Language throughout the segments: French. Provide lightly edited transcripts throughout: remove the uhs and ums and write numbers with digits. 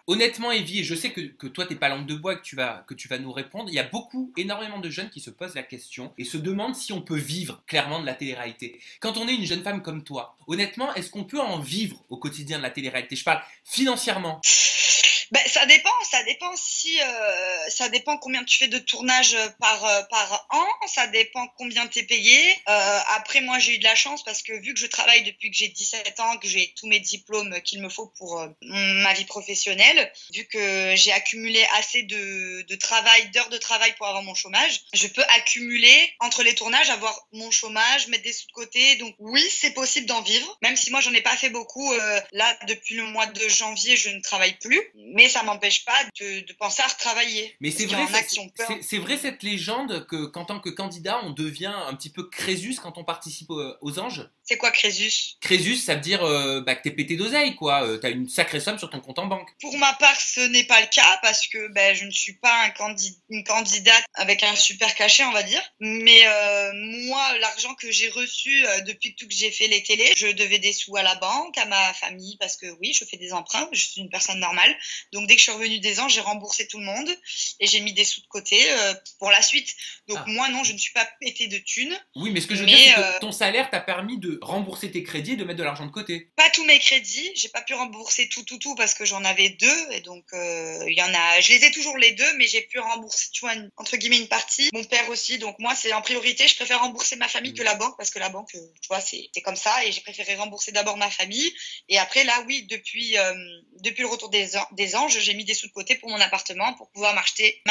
Honnêtement, Evie, et je sais que toi, t'es pas langue de bois et que tu vas nous répondre, il y a énormément de jeunes qui se posent la question et se demandent si on peut vivre clairement de la télé-réalité. Quand on est une jeune femme comme toi, honnêtement, est-ce qu'on peut en vivre au quotidien de la télé-réalité? Je parle financièrement. Ben, ça dépend si, ça dépend combien tu fais de tournage par an, ça dépend combien t'es payé. Après, moi, j'ai eu de la chance parce que vu que je travaille depuis que j'ai 17 ans, que j'ai tous mes diplômes qu'il me faut pour ma vie professionnelle, vu que j'ai accumulé assez de travail, d'heures de travail pour avoir mon chômage, je peux accumuler entre les tournages, avoir mon chômage, mettre des sous de côté. Donc oui, c'est possible d'en vivre, même si moi, j'en ai pas fait beaucoup. Là, depuis le mois de janvier, je ne travaille plus. Mais ça m'empêche pas de penser à retravailler. Mais Parce qu'il y en a qui ont peur. c'est vrai cette légende qu'en tant que candidat, on devient un petit peu Crésus quand on participe aux Anges. C'est quoi Crésus? Crésus, ça veut dire bah, que t'es pété d'oseille, quoi. T'as une sacrée somme sur ton compte en banque. Pour ma part, ce n'est pas le cas parce que ben, je ne suis pas une candidate avec un super cachet, on va dire. Mais moi, l'argent que j'ai reçu depuis que j'ai fait les télés, je devais des sous à la banque, à ma famille, parce que oui, je fais des emprunts, je suis une personne normale. Donc dès que je suis revenue des Anges, j'ai remboursé tout le monde et j'ai mis des sous de côté pour la suite. Donc moi, non, je ne suis pas pété de thunes. Oui, mais ce que je veux dire, c'est que ton salaire t'a permis de rembourser tes crédits et de mettre de l'argent de côté. Pas tous mes crédits, j'ai pas pu rembourser tout parce que j'en avais deux et donc il y en a, je les ai toujours les deux, mais j'ai pu rembourser, tu vois, entre guillemets une partie. Mon père aussi, donc moi c'est en priorité, je préfère rembourser ma famille que la banque parce que la banque, tu vois, c'est comme ça et j'ai préféré rembourser d'abord ma famille et après là, oui, depuis le retour des Anges, j'ai mis des sous de côté pour mon appartement pour pouvoir m'acheter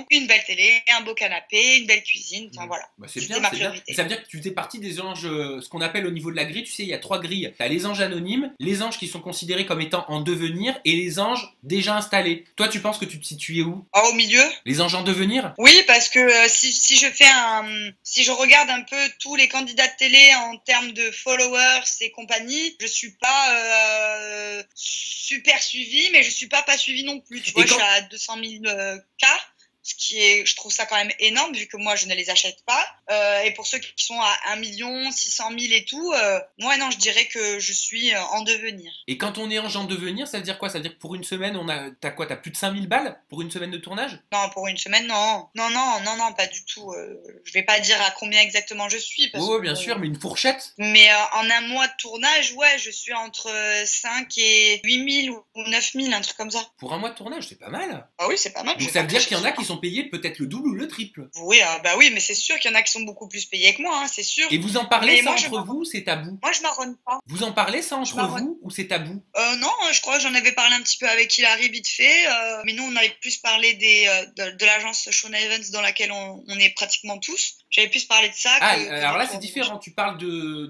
une belle télé, un beau canapé, une belle cuisine, enfin voilà. Bah, c'est C'était bien, ma c'est bien. priorité. Ça veut dire que tu faisais partie des anges, ce qu'on appelle au niveau de la grille, tu sais, il y a trois grilles. T'as les anges anonymes, les anges qui sont considérés comme étant en devenir et les anges déjà installés. Toi, tu penses que tu te situais où? Ah, au milieu? Les anges en devenir? Oui, parce que si je regarde un peu tous les candidats de télé en termes de followers et compagnie, je suis pas super suivie, mais je suis pas suivie non plus. Tu vois, je suis à 200 000 cas. Ce qui est, je trouve ça quand même énorme vu que moi je ne les achète pas. Et pour ceux qui sont à 1 600 000 et tout, moi non, je dirais que je suis en devenir. Et quand on est ange en devenir, ça veut dire quoi? Ça veut dire que pour une semaine, t'as quoi? T'as plus de 5 000 balles pour une semaine de tournage? Non, pour une semaine, non. Non, pas du tout. Je vais pas dire à combien exactement je suis. Parce Oh, que, bien sûr, mais une fourchette? mais en un mois de tournage, ouais, je suis entre 5 et 8 000 ou 9 000, un truc comme ça. Pour un mois de tournage, c'est pas mal. Ah oui, c'est pas mal. Donc ça veut dire qu'il y en a qui sont payés peut-être le double ou le triple. Oui, bah oui, mais c'est sûr qu'il y en a qui sont beaucoup plus payés que moi, hein, c'est sûr. Et vous en parlez Mais ça moi, entre vous ou c'est tabou? Moi, je marronne pas. Vous en parlez ça Je entre marronne. vous ou c'est tabou? Non, je crois que j'en avais parlé un petit peu avec Hilary vite fait, mais nous on avait plus parlé de l'agence Shona Evans dans laquelle on est pratiquement tous. J'avais plus parlé de ça. Alors là c'est différent, tu parles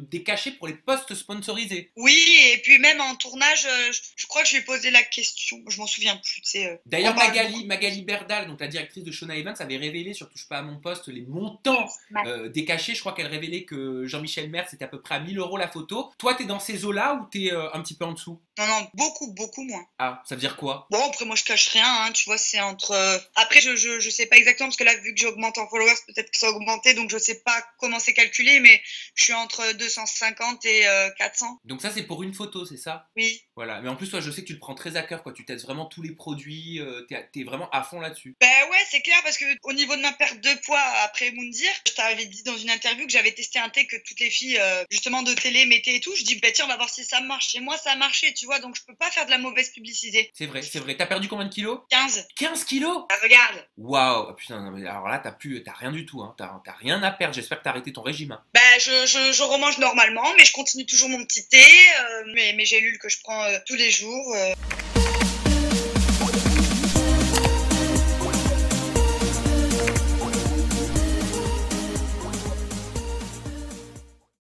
des cachets pour les postes sponsorisés. Oui, et puis même en tournage, je crois que je lui ai posé la question, je m'en souviens plus. D'ailleurs Magali Berdal, donc la directrice de Shona Evans, avait révélé sur Touche pas à mon poste les montants des cachets. Je crois qu'elle révélait que Jean-Michel Maire c'était à peu près à 1 000 € la photo. Toi t'es dans ces eaux-là ou t'es un petit peu en dessous? Non, beaucoup moins. Ah, ça veut dire quoi? Bon, après moi je cache rien, hein, tu vois, c'est entre... Après je sais pas exactement, parce que là vu que j'augmente en followers, peut-être que ça a augmenté, donc je sais pas comment c'est calculé, mais je suis entre 250 et 400. Donc ça c'est pour une photo, c'est ça? Oui. Voilà, mais en plus toi je sais que tu le prends très à cœur, quoi. Tu testes vraiment tous les produits, t'es vraiment à fond là-dessus. Ben ouais, c'est clair, parce que au niveau de ma perte de poids après Moundir, je t'avais dit dans une interview que j'avais testé un thé que toutes les filles justement de télé mettaient et tout. Je dis bah tiens, on va voir si ça marche. Chez moi ça a marché, tu vois, donc je peux pas faire de la mauvaise publicité. C'est vrai, c'est vrai. T'as perdu combien de kilos? 15. 15 kilos? Ah, regarde. Waouh, putain, non, mais alors là t'as rien du tout, hein. T'as rien à perdre. J'espère que t'as arrêté ton régime, hein. Ben je remange normalement, mais je continue toujours mon petit thé, mes gélules que je prends tous les jours.